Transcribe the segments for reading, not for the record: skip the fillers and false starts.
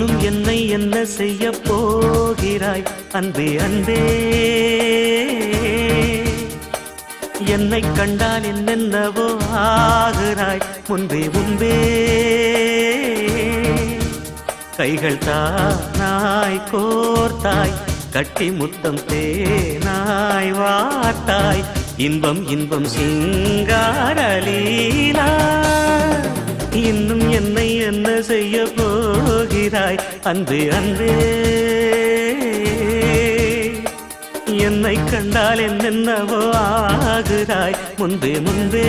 இன்னும் என்னை என்ன செய்ய போகிறாய் அன்பே அன்பே? என்னை கண்டால் என்னென்னவோ ஆகிறாய் முன்பே முன்பே. கைகள் தானாய் கோர்த்தாய், கட்டி முத்தம் தேனாய் வார்த்தாய், இன்பம் இன்பம் சிங்காரலீலா. இன்னும் என்னை என்ன செய்ய போகிறாய் அன்பே அன்பே? என்னை கண்டால் என்னென்னவோ ஆகிறாய் முன்பே முன்பே.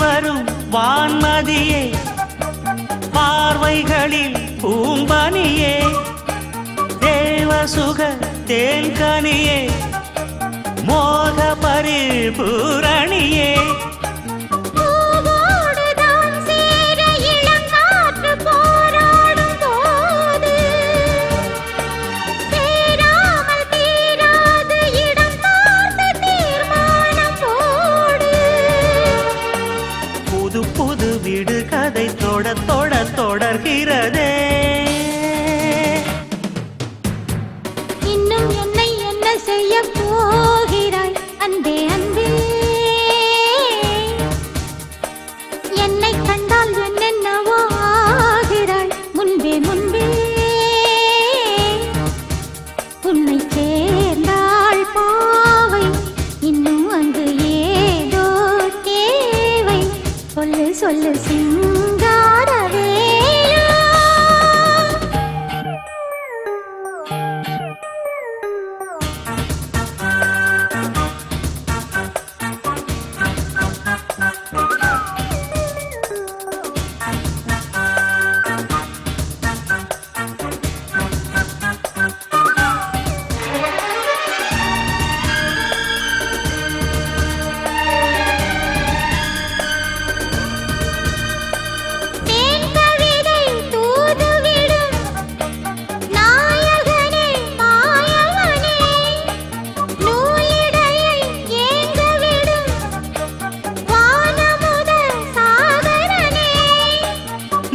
வரும் வான்மதியே, பார்வைகளில் பூம்பனியே, தேவசுக தேன்கனியே, மோக பரிபூரணியே. புது வீடு கதை தொட தொட தொடர்கிறதே. இன்னும் என்னை என்ன செய்ய போகிறாய் அன்பே அன்பே? என்னை கண்டால் என்னென்னவோ ஆகிறாய் முன்பே முன்பே. உன்னை சேர்ந்தாள் பாவை, இன்னும் அங்கு ஏதோ தேவை. சொல்லு சொல்லு சிங்காரவேலா.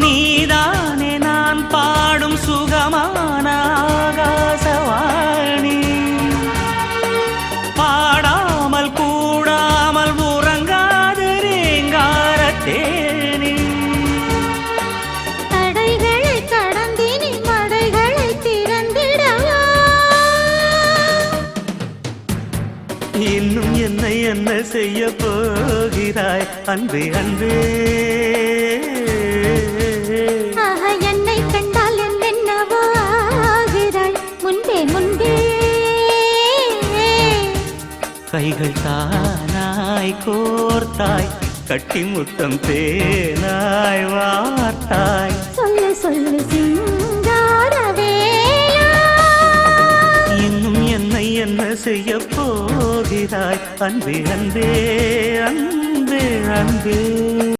நீதானே நான் பாடும் சுகமான ஆகாசவாணி, பாடாமல் கூடாமல் உறங்காது ரீங்காரத்தேனி. தடைகளை கடந்தினி மடைகளை திறந்திடவா. இன்னும் என்னை என்ன செய்ய போகிறாய் அன்பே அன்பே? என்னை கண்டால் என்னென்னவோ ஆகிறாய் முன்பே முன்பே. கைகள் தானாய் கோர்த்தாய், கட்டி முத்தம் தேனாய் வார்த்தாய். சொல்லு சொல்லு சிங்காரவேலா. இன்னும் என்னை என்ன செய்ய போகிறாய் அன்பே அன்பே அன்பே அன்பே?